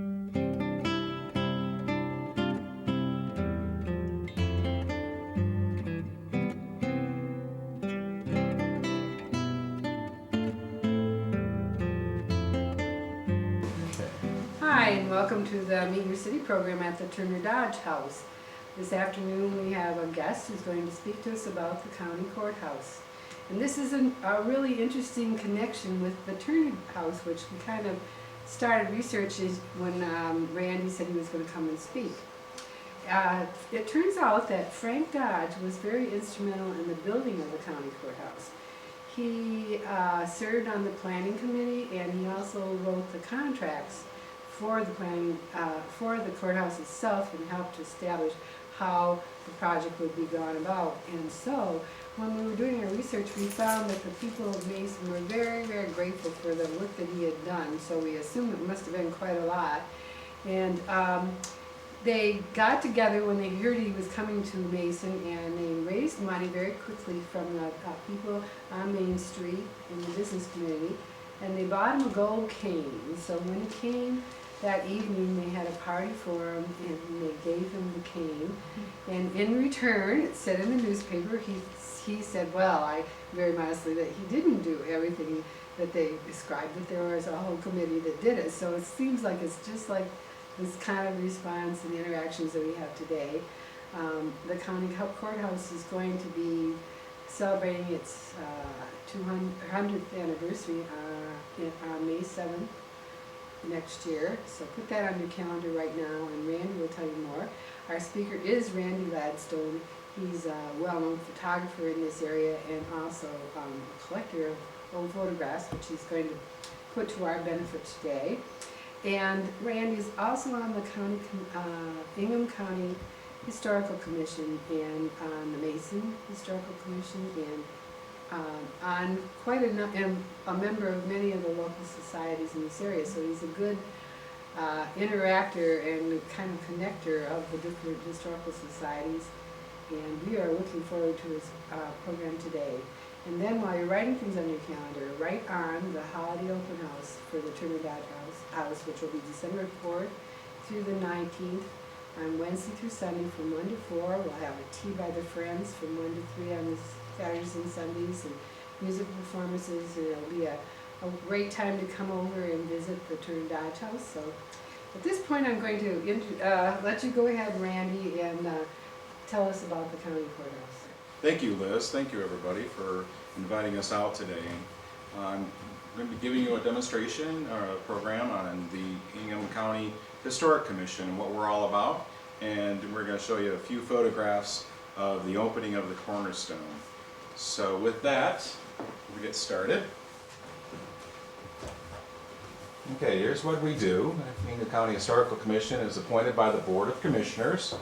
Hi, and welcome to the Meet Your City program at the Turner Dodge House. This afternoon we have a guest who's going to speak to us about the county courthouse. And this is a really interesting connection with the Turner House, which we kind of started researching when Randy said he was going to come and speak. It turns out that Frank Dodge was very instrumental in the building of the county courthouse. He served on the planning committee, and he also wrote the contracts for the planning, for the courthouse itself, and helped to establish how the project would be gone about. And so, when we were doing our research, we found that the people of Mason were very, very grateful for the work that he had done. So we assumed it must have been quite a lot. And they got together when they heard he was coming to Mason, and they raised money very quickly from the people on Main Street in the business community, and they bought him a gold cane. So when he came that evening, they had a party for him, and they gave him the cane. And in return, it said in the newspaper, he said, well, I very modestly, that he didn't do everything that they described, that there was a whole committee that did it. So it seems like it's just like this kind of response and interactions that we have today. The county courthouse is going to be celebrating its 200th anniversary on May 7th next year. So put that on your calendar right now, and Randy will tell you more. Our speaker is Randy Gladstone. He's a well-known photographer in this area, and also a collector of old photographs, which he's going to put to our benefit today. And Randy is also on the Ingham County Historical Commission, and on the Mason Historical Commission, and on quite a member of many of the local societies in this area. So he's a good interactor and kind of connector of the different historical societies. And we are looking forward to his program today. And then while you're writing things on your calendar, write on the holiday open house for the Turner Dodge House, which will be December 4th through the 19th on Wednesday through Sunday from 1 to 4. We'll have a tea by the friends from 1 to 3 on Saturdays and Sundays, and music performances, and it'll be a great time to come over and visit the Turner Dodge House. So at this point, I'm going to let you go ahead, Randy, and tell us about the county courthouse. Thank you, Liz. Thank you, everybody, for inviting us out today. I'm going to be giving you a demonstration or a program on the Ingham County Historic Commission and what we're all about. And we're going to show you a few photographs of the opening of the cornerstone. So with that, we'll get started. Okay, here's what we do. The Ingham County Historical Commission is appointed by the Board of Commissioners.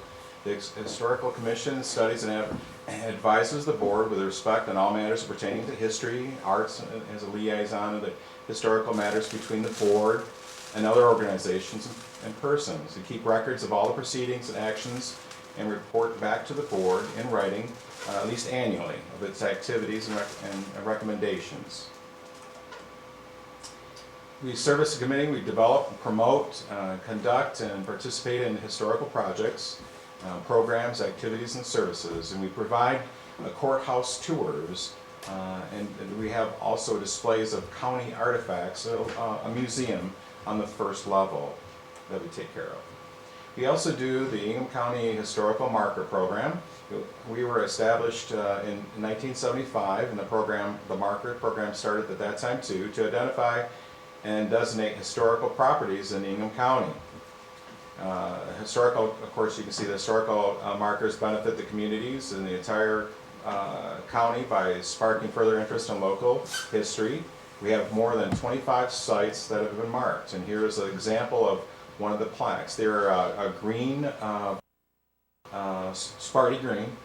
The Historical Commission studies and advises the board with respect on all matters pertaining to history, arts, as a liaison of the historical matters between the board and other organizations and persons. We keep records of all the proceedings and actions and report back to the board in writing, at least annually, of its activities and recommendations. We service the committee. We develop, promote, conduct, and participate in historical projects, programs, activities, and services, and we provide courthouse tours, and we have also displays of county artifacts, a museum on the first level that we take care of. We also do the Ingham County Historical Marker Program. We were established in 1975, and the Marker Program started at that time too, to identify and designate historical properties in Ingham County. Historical, of course, you can see the historical markers benefit the communities and the entire county by sparking further interest in local history. We have more than 25 sites that have been marked, and here is an example of one of the plaques. They're a green, Sparty green,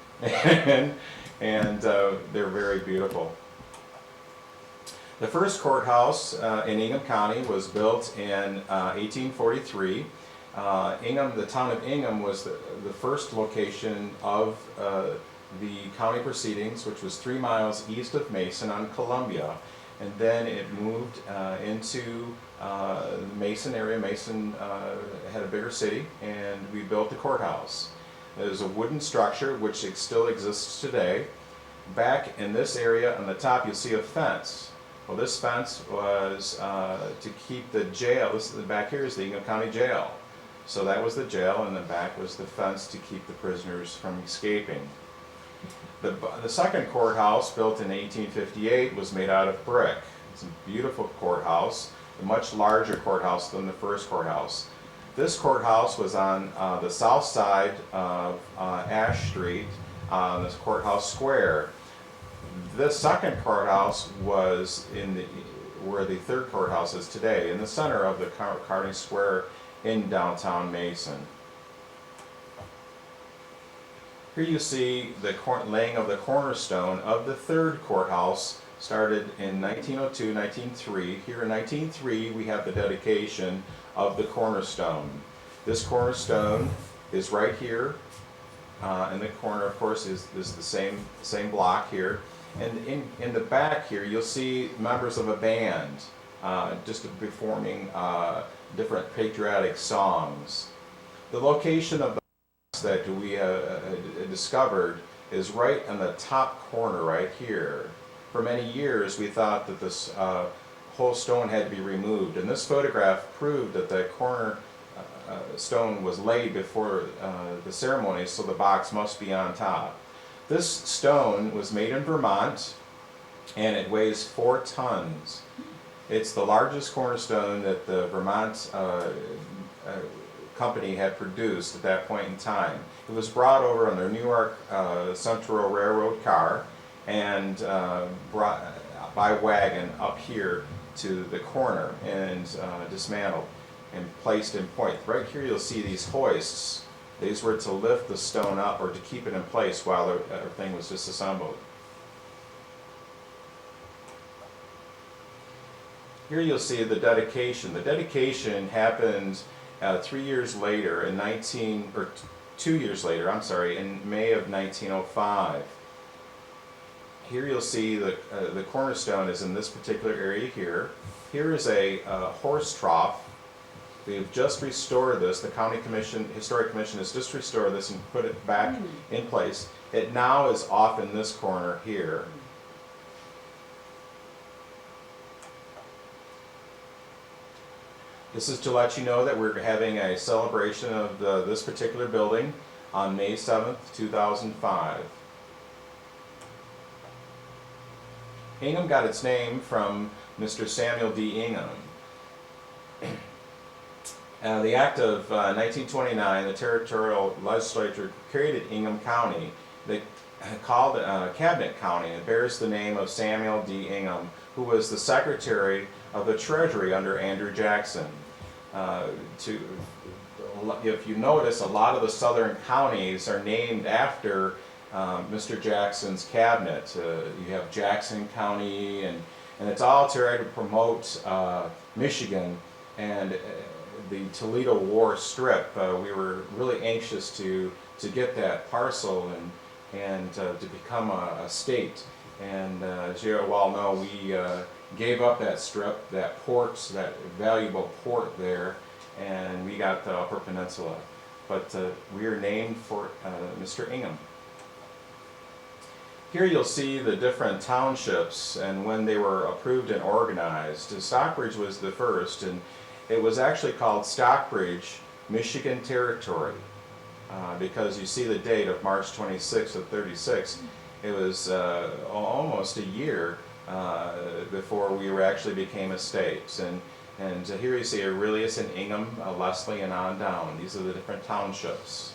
and they're very beautiful. The first courthouse in Ingham County was built in 1843. The town of Ingham was the first location of the county proceedings, which was 3 miles east of Mason on Columbia. and then it moved into the Mason area. Mason had a bigger city, and we built the courthouse. It was a wooden structure which still exists today. Back in this area on the top you'll see a fence. Well, this fence was to keep the jail. Back here is the Ingham County Jail. So that was the jail, and the back was the fence to keep the prisoners from escaping. The second courthouse, built in 1858, was made out of brick. It's a beautiful courthouse, a much larger courthouse than the first courthouse. This courthouse was on the south side of Ash Street, on this courthouse square. The second courthouse was where the third courthouse is today, in the center of the Carney Square in downtown Mason. Here you see the laying of the cornerstone of the third courthouse, started in 1902, 1903. Here in 1903 we have the dedication of the cornerstone. This cornerstone is right here. In the corner, of course, is the same block here. And in the back here you'll see members of a band just performing different patriotic songs. The location of the house that we discovered is right in the top corner right here. For many years we thought that this whole stone had to be removed, and this photograph proved that the corner stone was laid before the ceremony, so the box must be on top. This stone was made in Vermont, and it weighs 4 tons. It's the largest cornerstone that the Vermont company had produced at that point in time. It was brought over on the Newark Central Railroad car and brought by wagon up here to the corner and dismantled and placed in point. Right here you'll see these hoists. These were to lift the stone up or to keep it in place while everything was disassembled. Here you'll see the dedication. The dedication happened 3 years later, in 2 years later, I'm sorry, in May of 1905. Here you'll see the cornerstone is in this particular area here. Here is a horse trough. We've just restored this. The County Commission, Historic Commission has just restored this and put it back in place. It now is off in this corner here. This is to let you know that we're having a celebration of this particular building on May 7th, 2005. Ingham got its name from Mr. Samuel D. Ingham. The Act of 1929, the territorial legislature created Ingham County. They called it Cabinet County. It bears the name of Samuel D. Ingham, who was the Secretary of the Treasury under Andrew Jackson. If you notice, a lot of the southern counties are named after Mr. Jackson's cabinet. You have Jackson County, and it's all to try to promote Michigan and the Toledo War Strip. We were really anxious to get that parcel and to become a state. And as you well know, we gave up that strip, that port, that valuable port there, and we got the Upper Peninsula. But we are named for Mr. Ingham. Here you'll see the different townships and when they were approved and organized. Stockbridge was the first, and it was actually called Stockbridge, Michigan Territory, because you see the date of March 26th of 36. It was almost a year before we actually became a state. And here you see Aurelius and Ingham, Leslie, and on down. These are the different townships.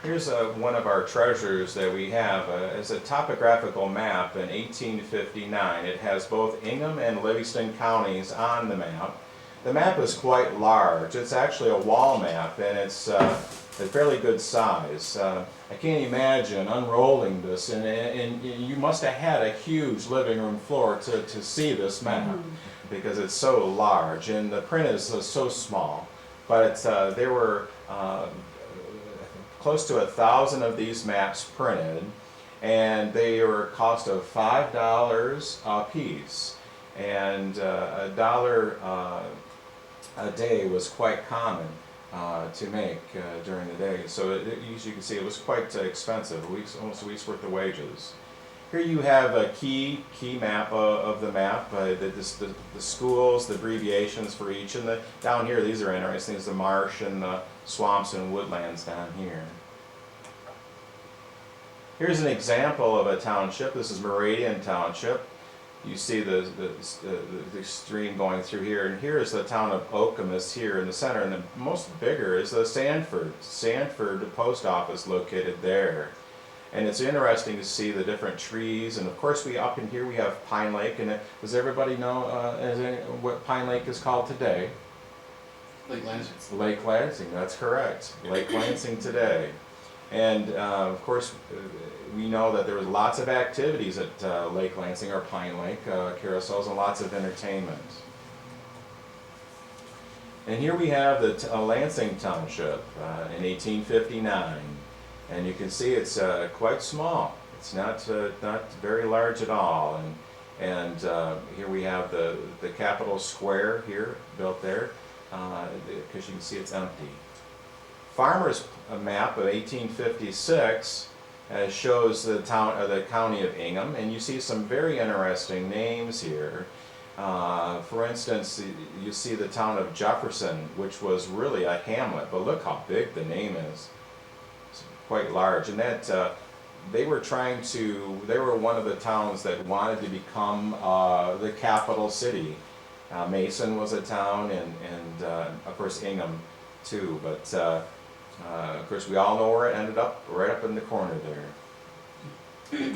Here's one of our treasures that we have. It's a topographical map in 1859. It has both Ingham and Livingston counties on the map. The map is quite large. It's actually a wall map, and it's a fairly good size. I can't imagine unrolling this, and you must have had a huge living room floor to see this map, because it's so large, and the print is so small. But there were close to 1,000 of these maps printed, and they were a cost of $5 a piece, and $1 a day was quite common to make during the day. So as you can see, it was quite expensive, almost a week's worth of wages. Here you have a key map of the map, the schools, the abbreviations for each, and down here, these are interesting, is the marsh and the swamps and woodlands down here. Here's an example of a township. This is Meridian Township. You see the stream going through here, and here is the town of Okemos here in the center, and the most bigger is the Sanford post office located there. And it's interesting to see the different trees, and of course up in here we have Pine Lake, and does everybody know what Pine Lake is called today? Lake Lansing. Lake Lansing, that's correct. Lake Lansing today. And of course, we know that there was lots of activities at Lake Lansing or Pine Lake, carousels and lots of entertainment. And here we have the Lansing Township in 1859. And you can see it's quite small. It's not very large at all. And here we have the Capitol Square here, built there, because you can see it's empty. Farmer's map of 1856 shows the county of Ingham, and you see some very interesting names here. For instance, you see the town of Jefferson, which was really a hamlet, but look how big the name is. It's quite large, and that they were one of the towns that wanted to become the capital city. Mason was a town, and of course Ingham too, but of course we all know where it ended up, right up in the corner there.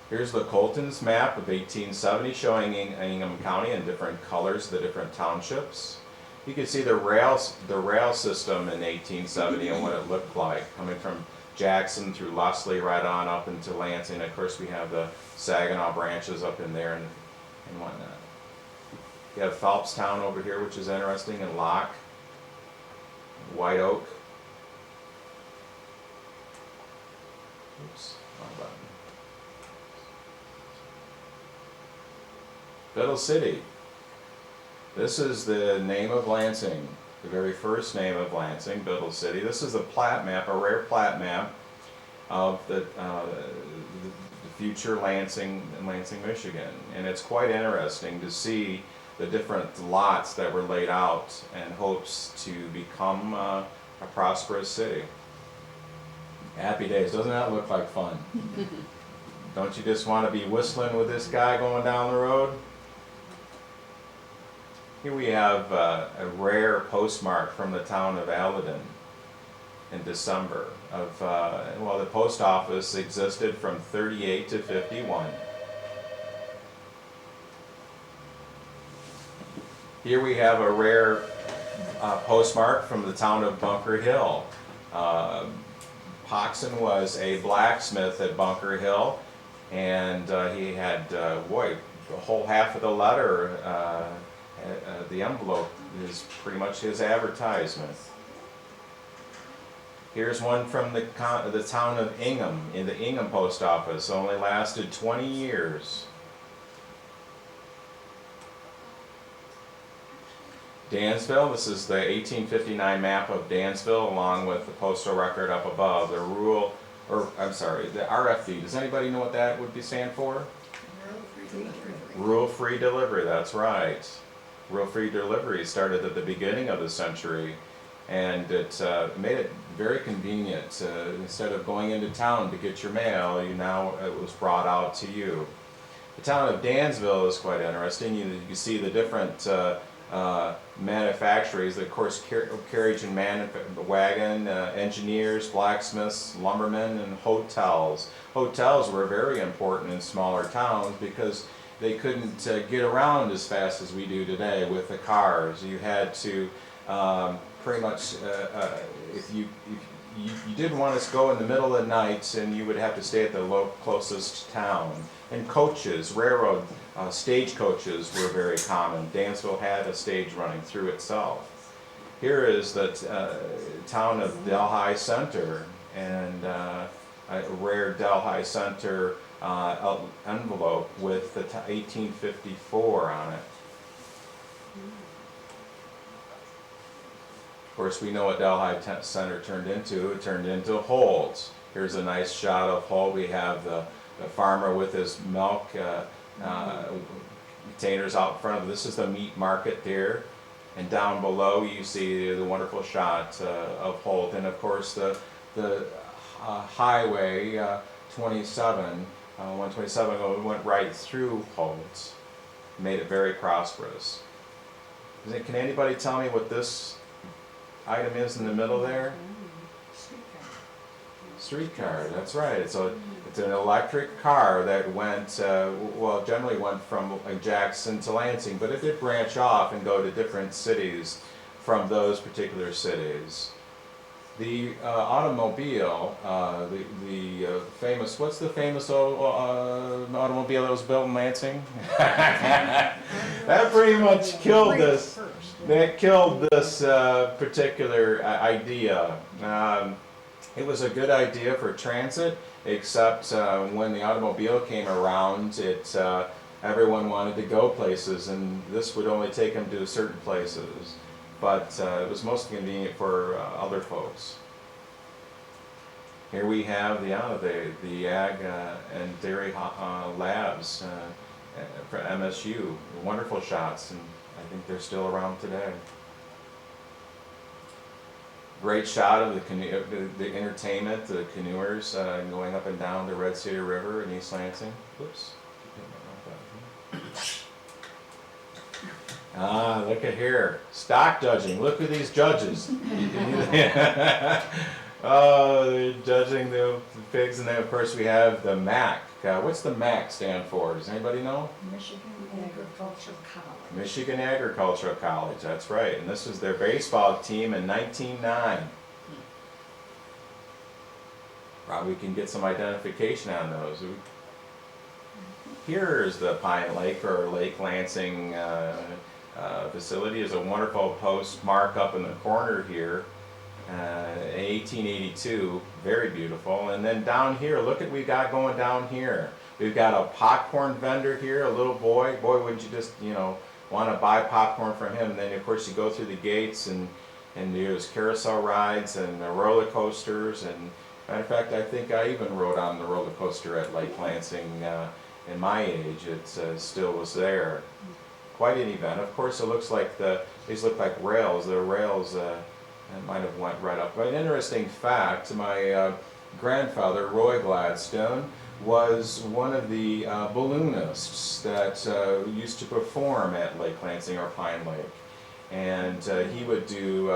Here's the Colton's map of 1870 showing Ingham County in different colors, the different townships. You can see the rail system in 1870 and what it looked like, coming from Jackson through Leslie right on up into Lansing. Of course we have the Saginaw branches up in there and whatnot. You have Phelpstown over here, which is interesting, and Locke, White Oak. Oops, wrong button. Biddle City. This is the name of Lansing, the very first name of Lansing, Biddle City. This is a plat map, a rare plat map of the future Lansing, Michigan. And it's quite interesting to see the different lots that were laid out in hopes to become a prosperous city. Happy days. Doesn't that look like fun? Don't you just want to be whistling with this guy going down the road? Here we have a rare postmark from the town of Alden in December of, well, the post office existed from 38 to 51. Here we have a rare postmark from the town of Bunker Hill. Poxon was a blacksmith at Bunker Hill, and he had, the whole half of the letter, the envelope is pretty much his advertisement. Here's one from the town of Ingham, in the Ingham post office. Only lasted 20 years. Dansville, this is the 1859 map of Dansville along with the postal record up above. The the RFD. Does anybody know what that would stand for? Rural Free Delivery, that's right. Rural Free Delivery started at the beginning of the century, and it made it very convenient. Instead of going into town to get your mail, it was brought out to you. The town of Dansville is quite interesting. You see the different manufacturers, of course, carriage and wagon, engineers, blacksmiths, lumbermen, and hotels. Hotels were very important in smaller towns because they couldn't get around as fast as we do today with the cars. You had to pretty much, if you didn't want to go in the middle of the night, and you would have to stay at the closest town. And coaches, railroad stage coaches were very common. Dansville had a stage running through itself. Here is the town of Delhi Center, and a rare Delhi Center envelope with the 1854 on it. Of course, we know what Delhi Center turned into. It turned into Holds. Here's a nice shot of Holt. We have the farmer with his milk containers out front of. This is the meat market there. And down below you see the wonderful shot of Holt. And of course the highway 127 went right through Holt. Made it very prosperous. Can anybody tell me what this item is in the middle there? Streetcar, that's right. It's an electric car that went, well, generally went from Jackson to Lansing, but it did branch off and go to different cities from those particular cities. The automobile, the famous, what's the famous automobile that was built in Lansing? That pretty much killed this. That killed this particular idea. It was a good idea for transit, except when the automobile came around, everyone wanted to go places, and this would only take them to certain places. But it was most convenient for other folks. Here we have the Ag and Dairy Labs for MSU. Wonderful shots, and I think they're still around today. Great shot of the entertainment, the canoers going up and down the Red Cedar River in East Lansing. Whoops. Ah, look at here. Stock judging. Look at these judges. Oh, they're judging the pigs, and then of course we have the MAC. What's the MAC stand for? Does anybody know? Michigan Agricultural College. Michigan Agricultural College, that's right. And this was their baseball team in 1909. Probably can get some identification on those. Here is the Pine Lake or Lake Lansing facility. Is a wonderful postmark up in the corner here. 1882, very beautiful. And then down here, look at what we got going down here. We've got a popcorn vendor here, a little boy. Boy, would you just, want to buy popcorn from him. And then, of course, you go through the gates, and there's carousel rides and roller coasters. And matter of fact, I think I even rode on the roller coaster at Lake Lansing in my age. It still was there. Quite an event. Of course, it looks like these look like rails. The rails might have went right up. But an interesting fact, my grandfather, Roy Gladstone, was one of the balloonists that used to perform at Lake Lansing or Pine Lake. And he would do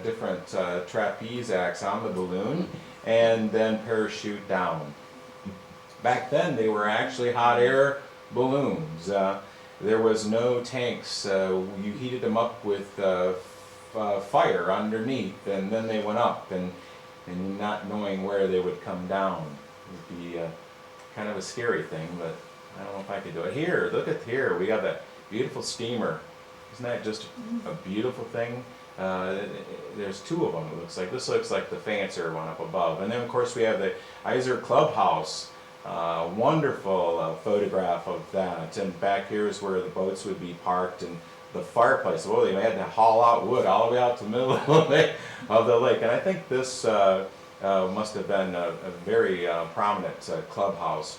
different trapeze acts on the balloon and then parachute down. Back then they were actually hot air balloons. There was no tanks. You heated them up with fire underneath, and then they went up, and not knowing where they would come down would be kind of a scary thing, but I don't know if I could do it. Here, look at here, we got that beautiful steamer. Isn't that just a beautiful thing? There's two of them, it looks like. This looks like the fancier one up above. And then of course we have the Iser Clubhouse. Wonderful photograph of that. And back here is where the boats would be parked, and the fireplace. Well, they had to haul out wood all the way out to the middle of the lake. And I think this must have been a very prominent clubhouse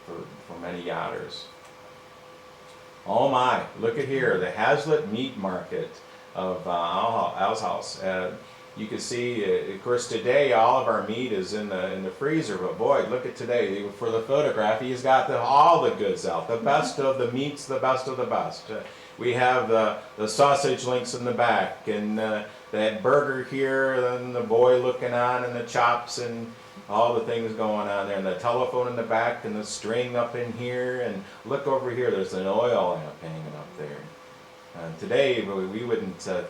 for many yachters. Oh my, look at here, the Hazlitt Meat Market of Al's House. You can see, of course, today all of our meat is in the freezer, but boy, look at today. For the photograph, he's got all the goods out, the best of the meats, the best of the best. We have the sausage links in the back, and that burger here, and the boy looking on, and the chops, and all the things going on there, and the telephone in the back, and the string up in here, and look over here, there's an oil lamp hanging up there. Today, we wouldn't think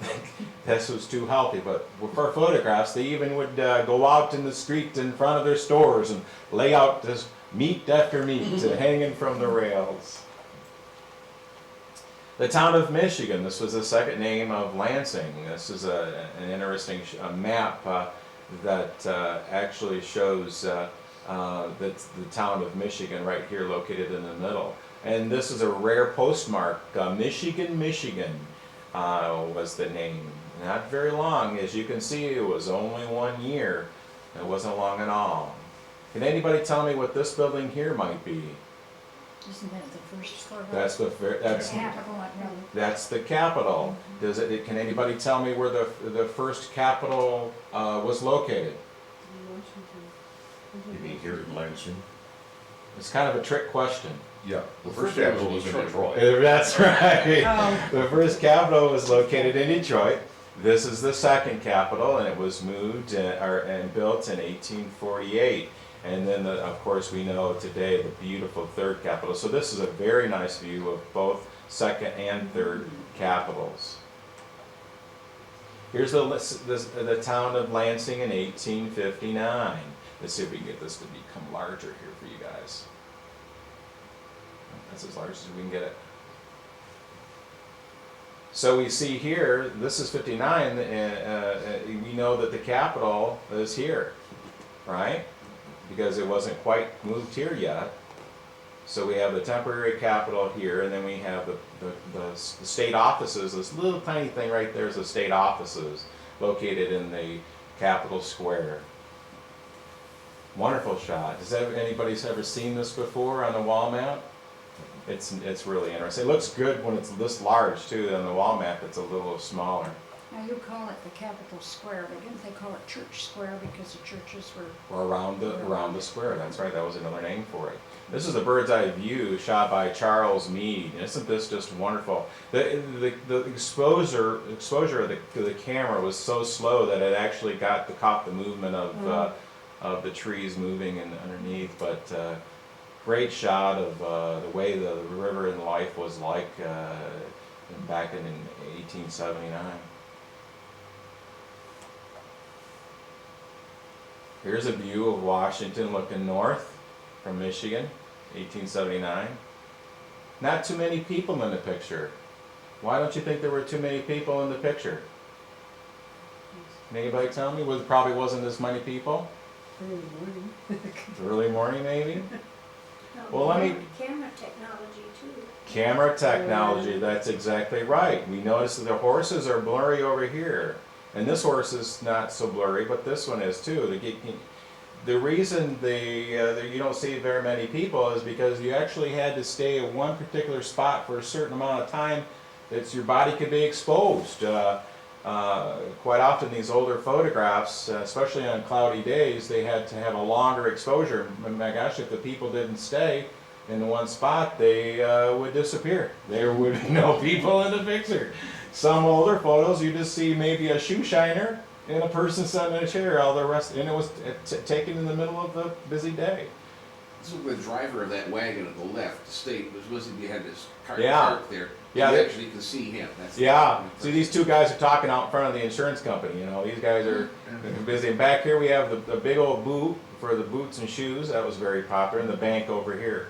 this was too healthy, but for photographs, they even would go out in the street in front of their stores and lay out this meat after meat hanging from the rails. The town of Michigan, this was the second name of Lansing. This is an interesting map that actually shows the town of Michigan right here located in the middle. And this is a rare postmark. Michigan, Michigan was the name. Not very long. As you can see, it was only 1 year. It wasn't long at all. Can anybody tell me what this building here might be? Isn't that the first courthouse? That's Capital, no. that's the Capitol. Does it? Can anybody tell me where the first Capitol was located? Maybe here in Lansing. It's kind of a trick question. Yeah, the First first capital was was in in Detroit. That's right. Oh. The first Capitol was located in Detroit. This is the second Capitol, and it was moved and built in 1848. And then, of course, we know today the beautiful third Capitol. So this is a very nice view of both second and third Capitols. Here's the town of Lansing in 1859. Let's see if we can get this to become larger here for you guys. That's as large as we can get it. So we see here, this is 59, and we know that the Capitol is here, right? Because it wasn't quite moved here yet. So we have the temporary Capitol here, and then we have the state offices. This little tiny thing right there is the state offices located in the Capitol Square. Wonderful shot. Has anybody's ever seen this before on a wall map? It's really interesting. It looks good when it's this large too. On the wall map, it's a little smaller. Now you call it the Capitol Square, but didn't they call it Church Square because the churches were? Or around the square. That's right. That was another name for it. This is a bird's eye view shot by Charles Meade. Isn't this just wonderful? The exposure of the camera was so slow that it actually caught the movement of the trees moving underneath. But great shot of the way the river in life was like back in 1879. Here's a view of Washington looking north from Michigan, 1879. Not too many people in the picture. Why don't you think there were too many people in the picture? Can anybody tell me? Probably wasn't as many people. Early morning. Early morning, maybe? Well, let me. Camera technology too. Camera technology, that's exactly right. We notice that the horses are blurry over here. And this horse is not so blurry, but this one is too. The reason you don't see very many people is because you actually had to stay at one particular spot for a certain amount of time that your body could be exposed. Quite often these older photographs, especially on cloudy days, they had to have a longer exposure. My gosh, if the people didn't stay in the one spot, they would disappear. There would be no people in the picture. Some older photos, you just see maybe a shoe shiner and a person sitting in a chair. All the rest, and it was taken in the middle of the busy day. This is the driver of that wagon at the left, the state, was you had this car Yeah. parked there. Yeah, You they- actually can see him. That's Yeah. See, these two guys are talking out in front of the insurance company. You know, these guys are busy. And back here we have the big old boot for the boots and shoes. That was very popular. And the bank over here.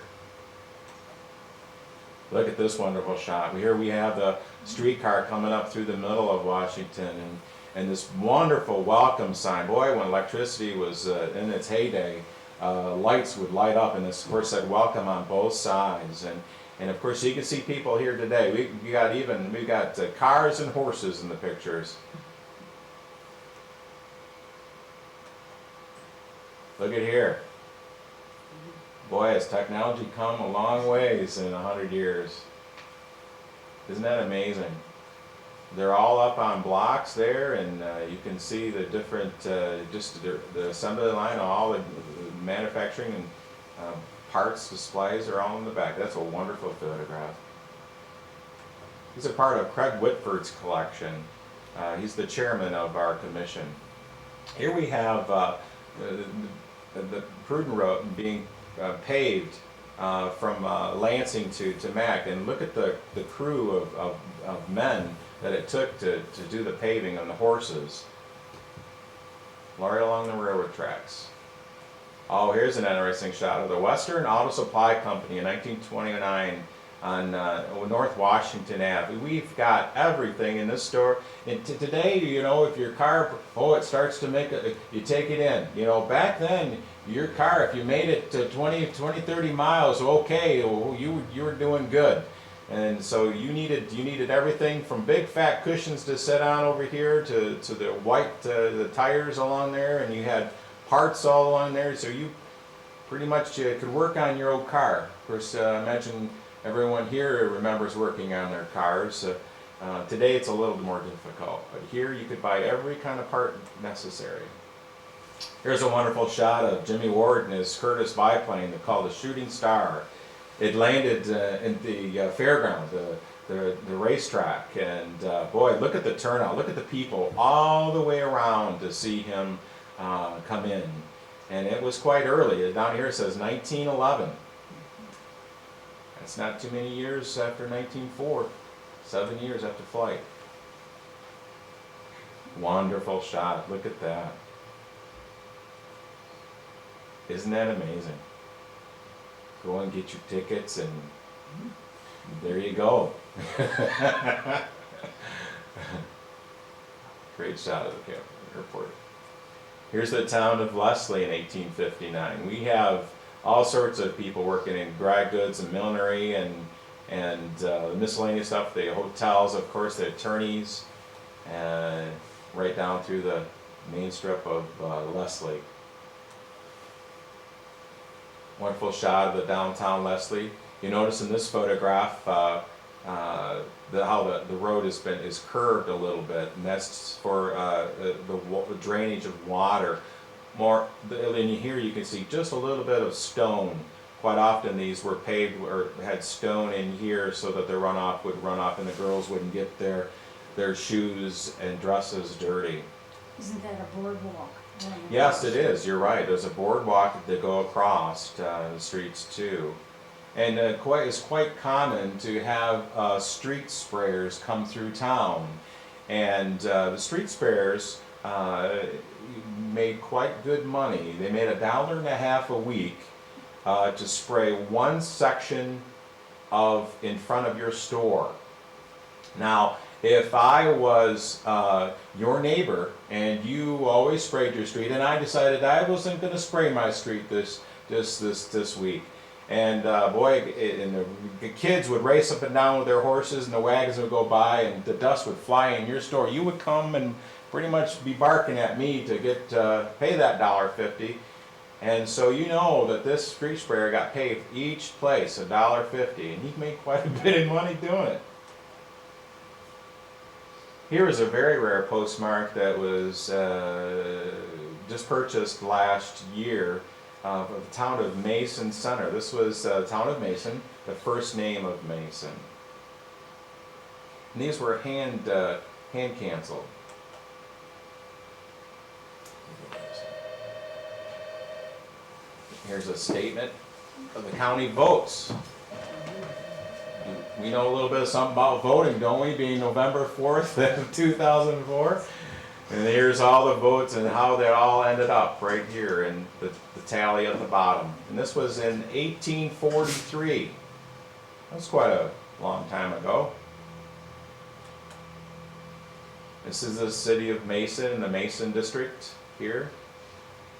Look at this wonderful shot. Here we have the streetcar coming up through the middle of Washington, and this wonderful welcome sign. Boy, when electricity was in its heyday, lights would light up, and this, of course, said welcome on both sides. And of course, you can see people here today. We got cars and horses in the pictures. Look at here. Boy, has technology come a long ways in 100 years. Isn't that amazing? They're all up on blocks there, and you can see the different, just the assembly line, all the manufacturing and parts, displays are all in the back. That's a wonderful photograph. These are part of Craig Whitford's collection. He's the chairman of our commission. Here we have the Pruden Road being paved from Lansing to Mac, and look at the crew of men that it took to do the paving on the horses right along the railroad tracks. Oh, here's an interesting shot of the Western Auto Supply Company in 1929 on North Washington Ave. We've got everything in this store. And today, you know, if your car, it starts to make you take it in. You know, back then, your car, if you made it to 20, 30 miles, okay, well, you were doing good. And so you needed everything from big fat cushions to sit on over here to the white the tires along there, and you had parts all along there. So you pretty much could work on your old car. Of course, I imagine everyone here remembers working on their cars. Today it's a little more difficult, but here you could buy every kind of part necessary. Here's a wonderful shot of Jimmy Ward and his Curtiss biplane called the Shooting Star. It landed in the fairground, the racetrack, and boy, look at the turnout. Look at the people all the way around to see him come in. And it was quite early. Down here it says 1911. That's not too many years after 1904. 7 years after flight. Wonderful shot. Look at that. Isn't that amazing? Go and get your tickets, and there you go. Great shot of the airport. Here's the town of Leslie in 1859. We have all sorts of people working in dry goods and millinery and miscellaneous stuff. The hotels, of course, the attorneys, right down through the main strip of Leslie. Wonderful shot of the downtown Leslie. You notice in this photograph how the road is curved a little bit, and that's for the drainage of water. And here you can see just a little bit of stone. Quite often these were paved or had stone in here so that the runoff would run off and the girls wouldn't get their shoes and dresses dirty. Isn't that a boardwalk? Yes, it is. You're right. There's a boardwalk that go across the streets too, and it's quite common to have street sprayers come through town, and the street sprayers made quite good money. They made $1.50 a week to spray one section in front of your store. Now, if I was your neighbor and you always sprayed your street, and I decided I wasn't going to spray my street this week, and the kids would race up and down with their horses, and the wagons would go by, and the dust would fly in your store, you would come and pretty much be barking at me to pay that $1.50. And so you know that this street sprayer got paid each place $1.50, and he made quite a bit of money doing it. Here is a very rare postmark that was just purchased last year of the town of Mason Center. This was the town of Mason, the first name of Mason. And these were hand canceled. Here's a statement of the county votes. We know a little bit of something about voting, don't we? Being November 4th of 2004. And here's all the votes and how they all ended up right here in the tally at the bottom. And this was in 1843. That's quite a long time ago. This is the city of Mason in the Mason district here.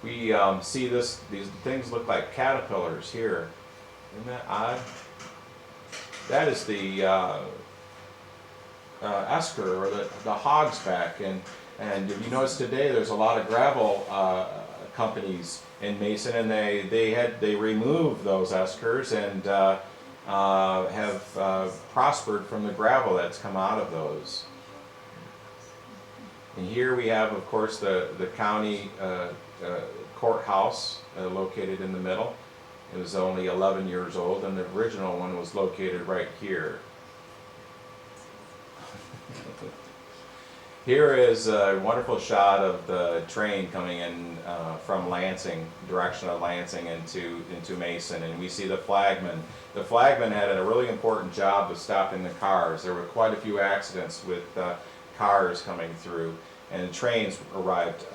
We see these things look like caterpillars here. Isn't that odd? That is the esker, or the hogsback, and if you notice today, there's a lot of gravel companies in Mason, and they remove those eskers and have prospered from the gravel that's come out of those. And here we have, of course, the county courthouse located in the middle. It was only 11 years old, and the original one was located right here. Here is a wonderful shot of the train coming in from Lansing, direction of Lansing into Mason, and we see the flagman. The flagman had a really important job of stopping the cars. There were quite a few accidents with cars coming through, and trains arrived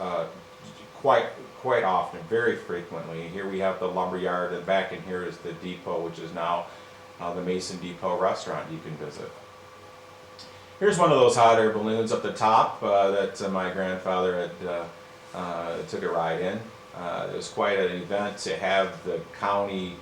quite often, very frequently. Here we have the lumber yard, and back in here is the depot, which is now the Mason Depot restaurant you can visit. Here's one of those hot air balloons up the top that my grandfather had took a ride in. It was quite an event to have the county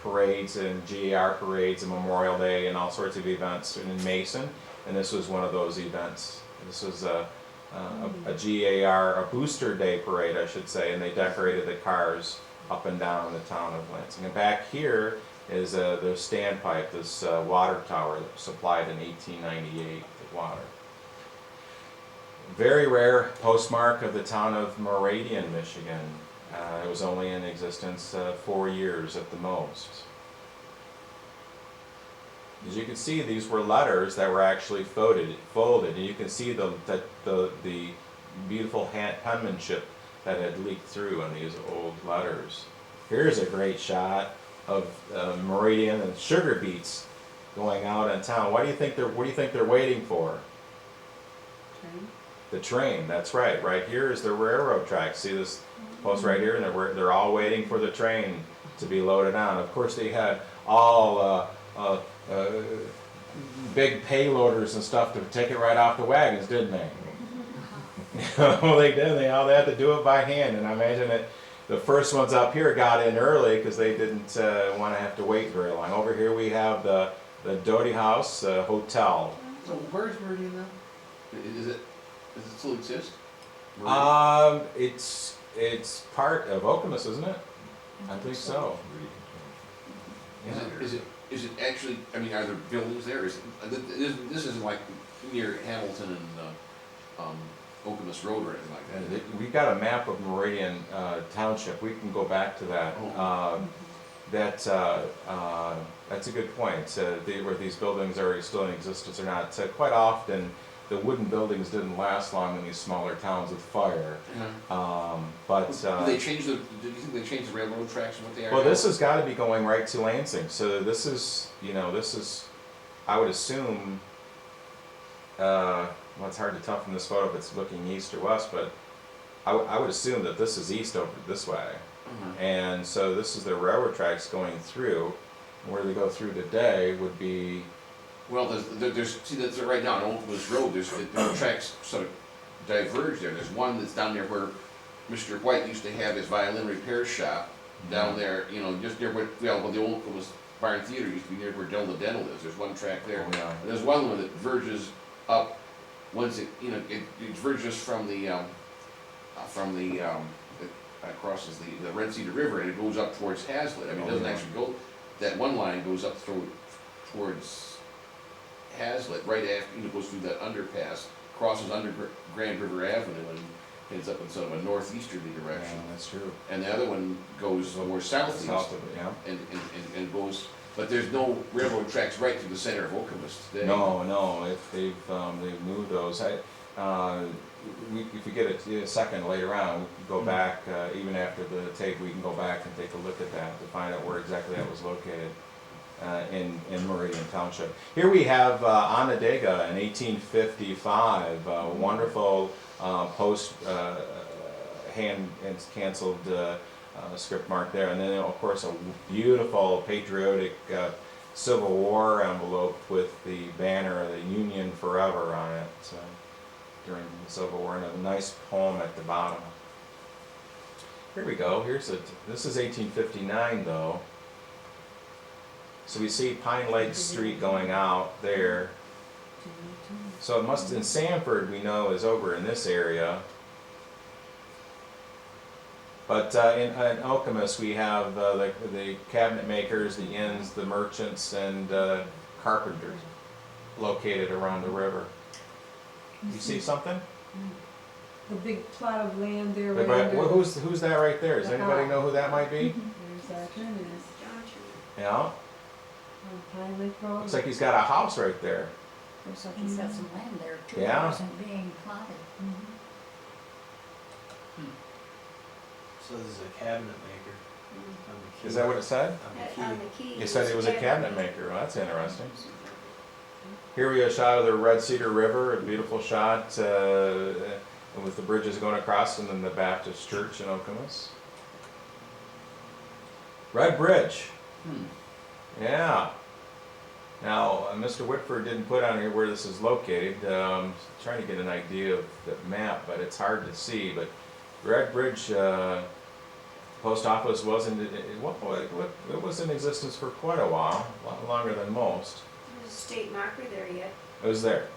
parades and GAR parades and Memorial Day and all sorts of events in Mason, and this was one of those events. This was a GAR, a Booster Day parade, I should say, and they decorated the cars up and down the town of Lansing. And back here is the standpipe, this water tower that was supplied in 1898 with water. Very rare postmark of the town of Moravian, Michigan. It was only in existence 4 years at the most. As you can see, these were letters that were actually folded, and you can see the beautiful penmanship that had leaked through on these old letters. Here's a great shot of Meridian and sugar beets going out in town. What do you think they're waiting for? Train. The train. That's right. Right here is the railroad tracks. See this post right here, and they're all waiting for the train to be loaded on. Of course, they had all big payloaders and stuff to take it right off the wagons, didn't they? Well, they did. They had to do it by hand, and I imagine that the first ones up here got in early because they didn't want to have to wait very long. Over here we have the Doty House Hotel. So where's Meridian now? Does it still exist? It's part of Okemos, isn't it? I think so. Is it actually, I mean, are there buildings there? This isn't like near Hamilton and Okemos Road or anything like that. We've got a map of Meridian Township. We can go back to that. That's a good point. Where these buildings are still in existence or not. Quite often, the wooden buildings didn't last long in these smaller towns with fire. Do they change do you think they changed the railroad tracks and what they are? Well, now? this has got to be going right to Lansing. So this is, I would assume. Well, it's hard to tell from this photo if it's looking east or west, but I would assume that this is east over this way. Mhm. And so this is the railroad tracks going through. Where they go through today would be. Well, see, that's right now on Okemos Road, the tracks sort of diverge there. There's one that's down there where Mr. White used to have his violin repair shop, down there, just near where the old Okemos Bar and Theater used to be near where Del the Dental is. There's one track there. Oh, yeah. And there's one that verges up, once it verges from the crosses the Red Cedar River, and it goes up towards Hazlitt. I mean, it doesn't actually go, that one line goes up towards Hazlitt, right after, goes through that underpass, crosses under Grand River Avenue, and ends up in sort of a northeasterly direction. Yeah, that's true. And the other one goes more southeast, South of it, yeah. and goes, but there's no railroad tracks right through the center of Okemos today. No, if they've moved those. If we get a second later on, we can go back, even after the tape, we can go back and take a look at that to find out where exactly that was located in Meridian Township. Here we have Onondaga in 1855, wonderful post hand canceled script mark there, and then of course a beautiful patriotic Civil War envelope with the banner "The Union Forever" on it during the Civil War, and a nice poem at the bottom. Here we go. This is 1859 though. So we see Pine Lake Street going out there. So it must, in Sanford, we know, is over in this area. But in Okemos, we have the cabinet makers, the inns, the merchants, and carpenters located around the river. You see something? The big plot of land there. But right under who's that right there? Does anybody know who that might be? There's our terminus Yeah. on Pine Lake Road. Looks like he's got a house right there. Looks like he's got some land there too, Yeah. that wasn't being plotted. So this is a cabinet maker on the key. Is that what it said? On the key. It said it was a cabinet maker. Well, that's interesting. Here we have a shot of the Red Cedar River, a beautiful shot with the bridges going across, and then the Baptist Church in Okemos. Red Bridge. Hmm. Yeah. Now, Mr. Whitford didn't put on here where this is located. Trying to get an idea of the map, but it's hard to see. But Red Bridge post office was it was in existence for quite a while, a lot longer than most. There's a state marker there yet. It was there.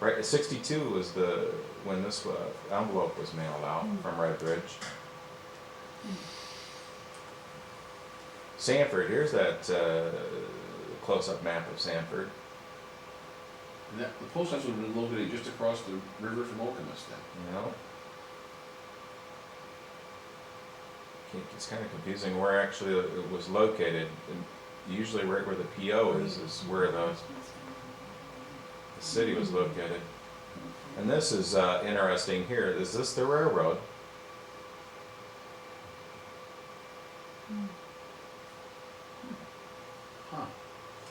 Right, 62 was when this envelope was mailed out from Red Bridge. Sanford, here's that close-up map of Sanford. And the post office would have been located just across the river from Okemos then. You know? It's kind of confusing where actually it was located. And usually right where the PO is where the city was located. And this is interesting here. Is this the railroad? Huh.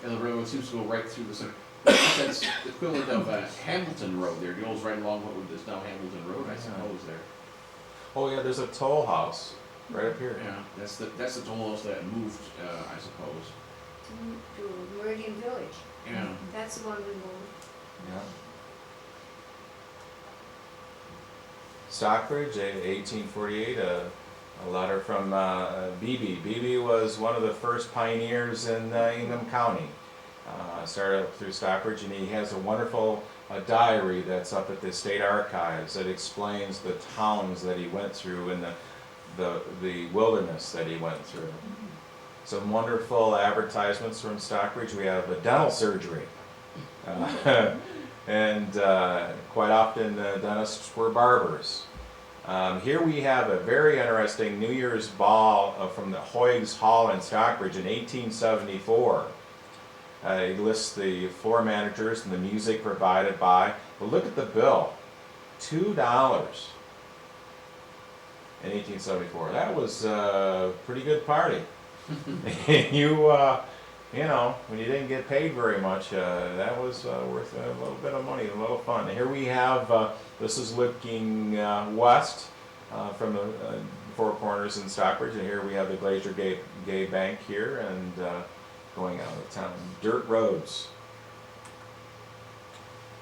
And the railroad seems to go right through the center. That's the equivalent of Hamilton Road there. It goes right along what is now Hamilton Road, I suppose, there. Oh yeah, there's a toll house right up here. Yeah, that's the toll house that moved, I suppose. To Meridian Village. Yeah. That's the one we moved. Yeah. Stockbridge, 1848, a letter from Beebe. Beebe was one of the first pioneers in Ingham County. Started up through Stockbridge, and he has a wonderful diary that's up at the State Archives that explains the towns that he went through and the wilderness that he went through. Some wonderful advertisements from Stockbridge. We have a dental surgery. And quite often dentists were barbers. Here we have a very interesting New Year's ball from the Hoyes Hall in Stockbridge in 1874. He lists the floor managers and the music provided by. But look at the bill, $2 in 1874. That was a pretty good party. You know, when you didn't get paid very much, that was worth a little bit of money, a little fun. And here we have, this is looking west from the Four Corners in Stockbridge, and here we have the Glacier Gay Bank here, and going out of town. Dirt roads.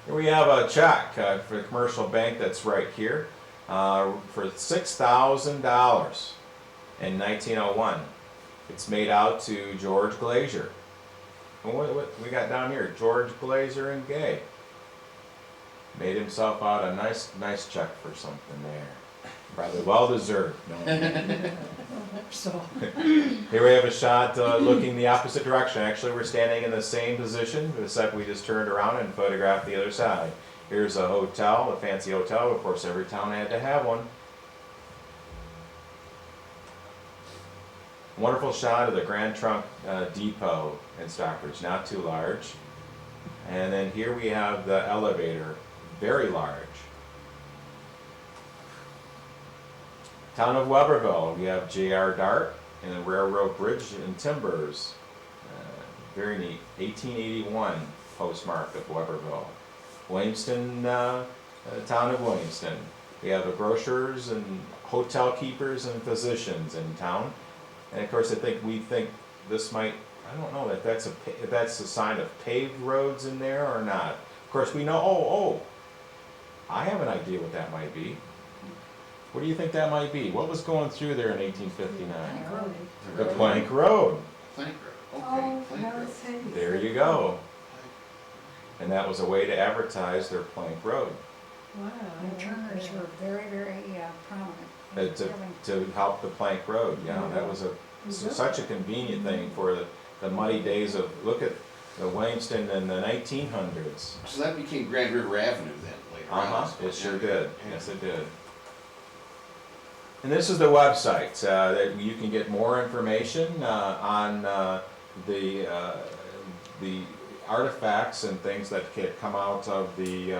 Here we have a check for the commercial bank that's right here for $6,000 in 1901. It's made out to George Glazier. And what we got down here? George Glazier and Gay. Made himself out a nice check for something there. Probably well deserved. No. So, Here we have a shot looking the opposite direction. Actually, we're standing in the same position, except we just turned around and photographed the other side. Here's a hotel, a fancy hotel. Of course, every town had to have one. Wonderful shot of the Grand Trunk Depot in Stockbridge, not too large. And then here we have the elevator, very large. Town of Weberville, we have J.R. Dart and the railroad bridge and timbers. Very neat, 1881 postmark of Weberville. Williamston, town of Williamston. We have the grocers and hotel keepers and physicians in town. And of course, we think this might, I don't know if that's a sign of paved roads in there or not. Of course, we know, I have an idea what that might be. What do you think that might be? What was going through there in 1859? The Plank Road. Plank Road, okay, Oh, Plank Road. Hell's Hay. There you go. And that was a way to advertise their Plank Road, Wow. the Turners were very, very prominent. to help the Plank Road. Yeah, that was such a convenient thing for the muddy days of, look at the Williamston in the 1900s. So that became Grand River Avenue then, later on. I suppose. It sure Yeah. did. Yes, it did. And this is the website that you can get more information on the artifacts and things that can come out of the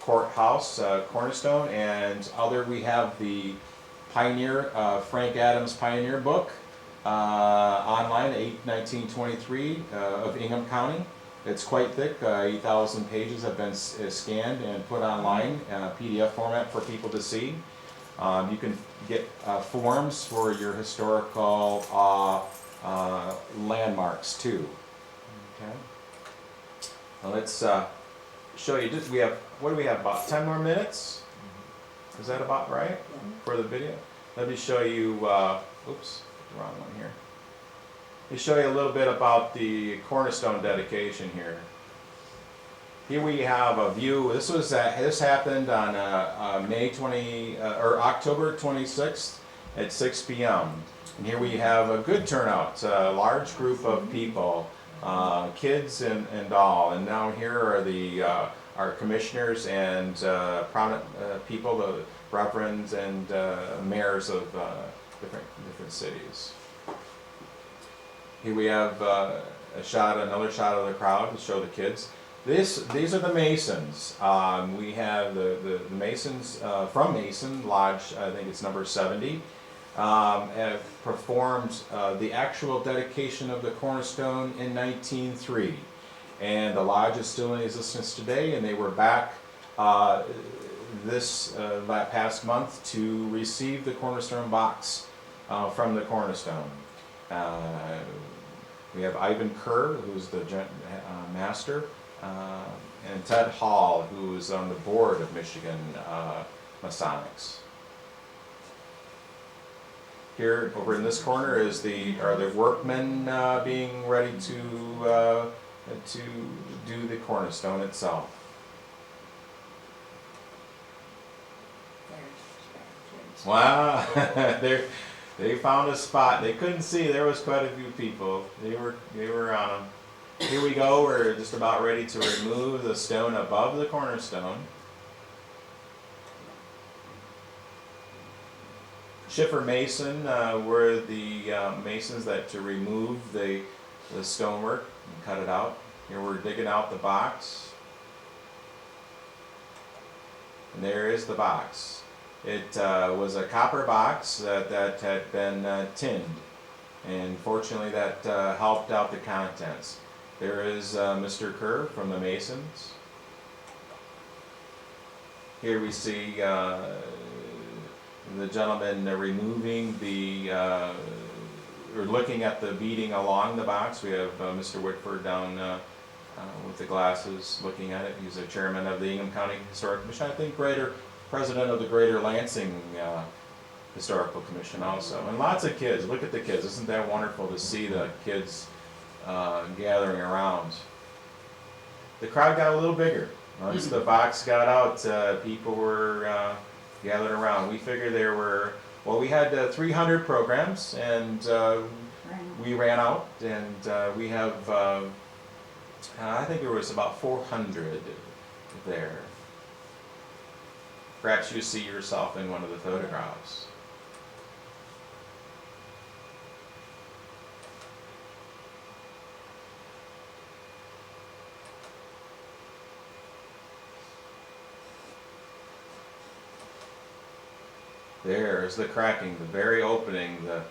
courthouse, Cornerstone, and other. We have the Pioneer, Frank Adams Pioneer book online, 1923 of Ingham County. It's quite thick, 8,000 pages have been scanned and put online in a PDF format for people to see. You can get forms for your historical landmarks too. Okay. Now let's show you. We have, what do we have? About 10 more minutes. Is that about right for the video? Let me show you. Oops, wrong one here. Let me show you a little bit about the cornerstone dedication here. Here we have a view. This happened on May 20 or October 26th at 6 p.m. And here we have a good turnout, a large group of people, kids and all. And now here are our commissioners and prominent people, the reverends and mayors of different cities. Here we have another shot of the crowd to show the kids. These are the Masons. We have the Masons from Mason Lodge, I think it's number 70, have performed the actual dedication of the cornerstone in 1903. And the lodge is still in existence today, and they were back this past month to receive the cornerstone box from the cornerstone. We have Ivan Kerr, who's the master, and Ted Hall, who is on the board of Michigan Masonics. Here, over in this corner, are the workmen being ready to do the cornerstone itself. Wow, they found a spot. They couldn't see. There was quite a few people. They were on them. Here we go. We're just about ready to remove the stone above the cornerstone. Schiffer Mason were the masons that to remove the stonework and cut it out. Here we're digging out the box. And there is the box. It was a copper box that had been tinned, and fortunately that helped out the contents. There is Mr. Kerr from the Masons. Here we see the gentleman removing or looking at the beading along the box. We have Mr. Whitford down with the glasses looking at it. He's the chairman of the Ingham County Historic Commission. I think president of the Greater Lansing Historical Commission also. And lots of kids. Look at the kids. Isn't that wonderful to see the kids gathering around? The crowd got a little bigger. Once the box got out, people were gathered around. We figured we had 300 programs, and we ran out, and we have, I think there was about 400 there. Perhaps you see yourself in one of the photographs. There's the cracking, the very opening, the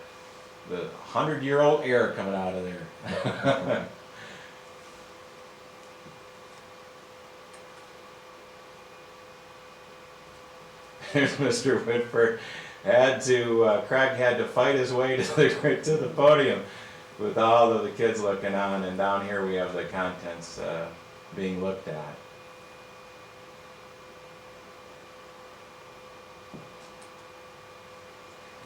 100-year-old air coming out of there. There's Mr. Whitford. Craig had to fight his way to the podium with all of the kids looking on, and down here we have the contents being looked at.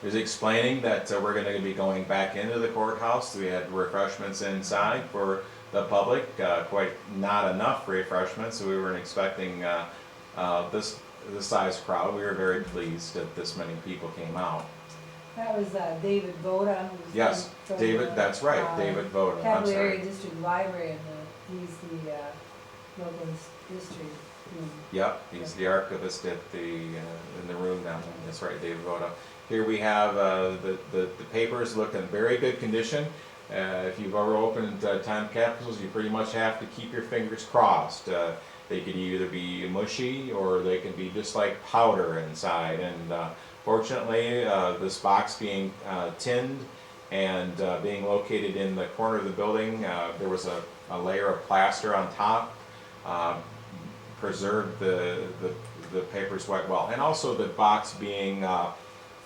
He was explaining that we're going to be going back into the courthouse. We had refreshments inside for the public, quite not enough refreshments, so we weren't expecting this size crowd. We were very pleased that this many people came out. That was David Voda. Yes, David, that's right, David Voda. Capital Area District Library, and he's the local history. Yep, he's the archivist at in the room down there. That's right, David Voda. Here we have the papers look in very good condition. If you've ever opened time capsules, you pretty much have to keep your fingers crossed. They could either be mushy or they can be just like powder inside. And fortunately, this box being tinned and being located in the corner of the building, there was a layer of plaster on top, preserved the the papers quite well. And also the box being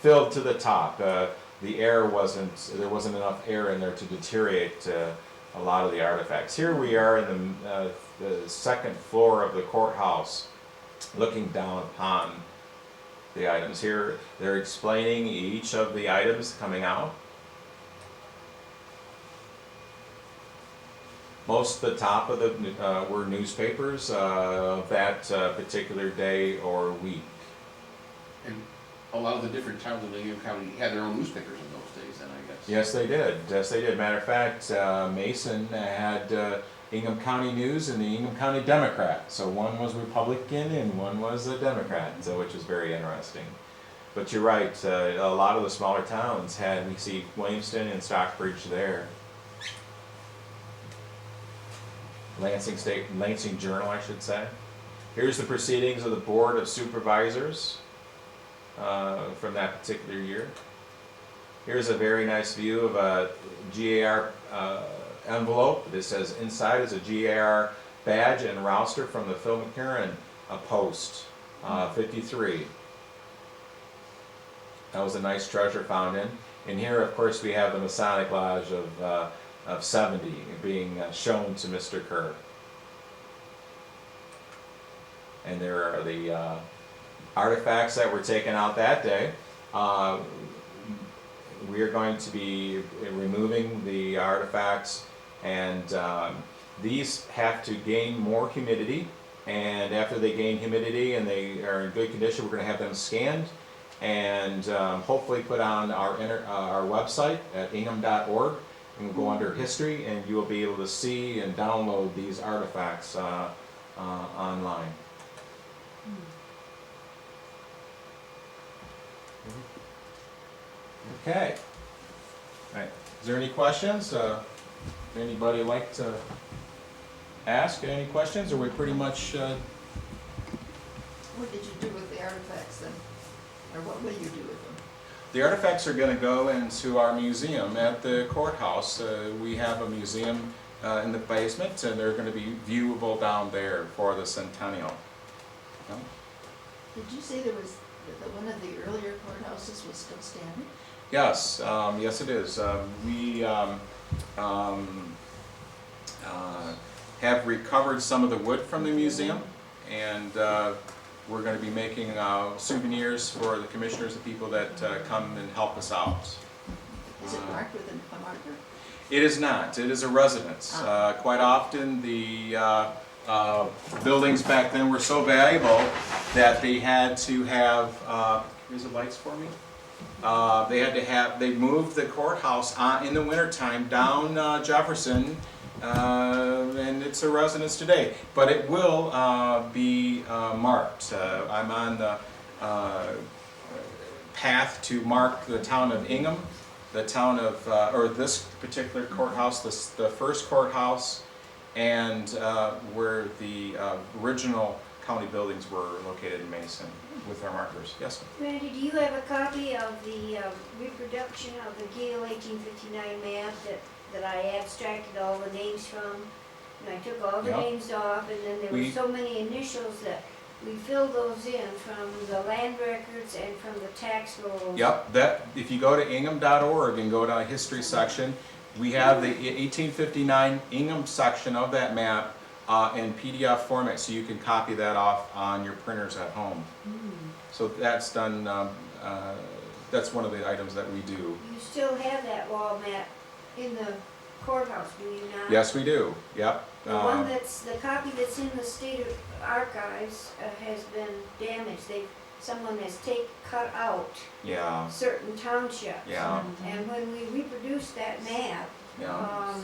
filled to the top. The air there wasn't enough air in there to deteriorate a lot of the artifacts. Here we are in the second floor of the courthouse, looking down upon the items. Here they're explaining each of the items coming out. Most of the top of the were newspapers of that particular day or week. And a lot of the different towns in Ingham County had their own newspapers in those days then, I guess. Yes, they did. Yes, they did. Matter of fact, Mason had Ingham County News and the Ingham County Democrat. So one was Republican and one was a Democrat, so which is very interesting. But you're right. A lot of the smaller towns had. We see Williamston and Stockbridge there. Lansing Journal, I should say. Here's the proceedings of the Board of Supervisors from that particular year. Here's a very nice view of a GAR envelope. This says inside is a GAR badge and roster from the Phil McCarran Post 53. That was a nice treasure found in. And here, of course, we have the Masonic Lodge of 70 being shown to Mr. Kerr. And there are the artifacts that were taken out that day. We are going to be removing the artifacts, and these have to gain more humidity, and after they gain humidity and they are in good condition, we're going to have them scanned and hopefully put on our website at ingham.org. And we'll go under history, and you will be able to see and download these artifacts online. Okay. All right. Is there any questions? Anybody like to ask any questions? Or we pretty much? What did you do with the artifacts then? Or what will you do with them? The artifacts are going to go into our museum at the courthouse. We have a museum in the basement, and they're going to be viewable down there for the centennial. Yeah. Did you say there was, that one of the earlier courthouses was still standing? Yes, yes it is. We have recovered some of the wood from the museum, and we're going to be making souvenirs for the commissioners, the people that come and help us out. Is it marked with a marker? It is not. It is a residence. Quite often the buildings back then were so valuable that they had to have, here's the lights for me. They moved the courthouse in the wintertime down Jefferson, and it's a residence today. But it will be marked. I'm on the path to mark the town of Ingham, the town of, or this particular courthouse, the first courthouse, and where the original county buildings were located in Mason with our markers. Yes, ma'am. Randy, do you have a copy of the reproduction of the Gale 1859 map that I abstracted all the names from? And I took all the Yep. names off, and then there were so many initials that we filled those in from the land records and from the tax rolls. Yep, that, if you go to ingham.org and go to the history section, we have the 1859 Ingham section of that map in PDF format, so you can copy that off on your printers at home. So that's done, that's one of the items that we do. You still have that wall map in the courthouse, do you not? Yes, we do, yep. The one the copy that's in the state archives has been damaged. Someone has cut out Yeah, certain townships. yeah, And when we reproduced that map, yeah.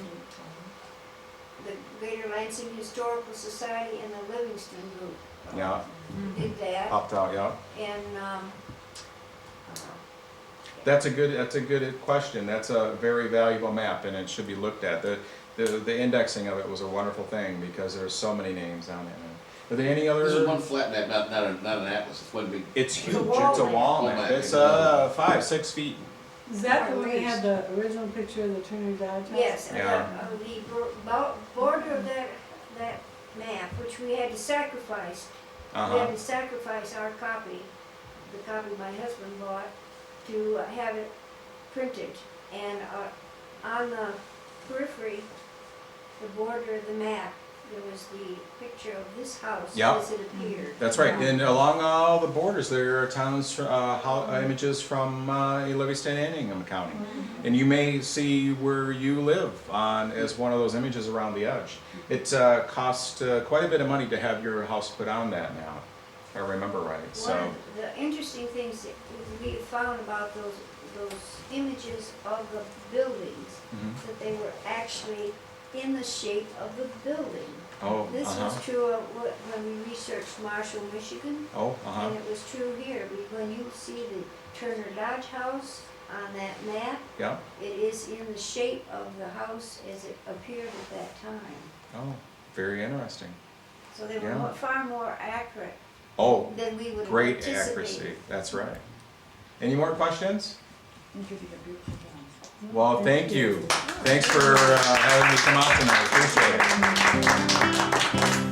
the Greater Lansing Historical Society and the Livingston Group Yeah, did that. opt out, yeah. And, That's a good question. That's a very valuable map, and it should be looked at. The indexing of it was a wonderful thing because there's so many names on it. Are there any other? This is one flat map, not an atlas, it's one big. It's huge. a wall It's a map. wall Wall map. map. It's 5-6 feet. Is that the one that had the original picture of the Turner Dodge house? yes, Yeah. the border of that map, which we had to sacrifice Uh-huh. had to sacrifice our copy, the copy my husband bought, to have it printed. And on the periphery, the border of the map, there was the picture of this house Yep. as it appeared. That's right, and along all the borders, there are towns, images from Livingston and Ingham County. And you may see where you live on, as one of those images around the edge. It costs quite a bit of money to have your house put on that map, if I remember right, One so. of the interesting things that we found about those images of the buildings, Mhm. that they were actually in the shape of the building. Oh, This uh-huh, was true of when we researched Marshall, Michigan, oh, uh-huh, and it was true here. When you see the Turner Dodge house on that map, yeah, it is in the shape of the house as it appeared at that time. oh, very interesting. So they were Yeah. far more accurate Oh, than we would have great anticipated. accuracy, that's right. Any more questions? Well, thank you. Thanks for having me come out tonight, appreciate it.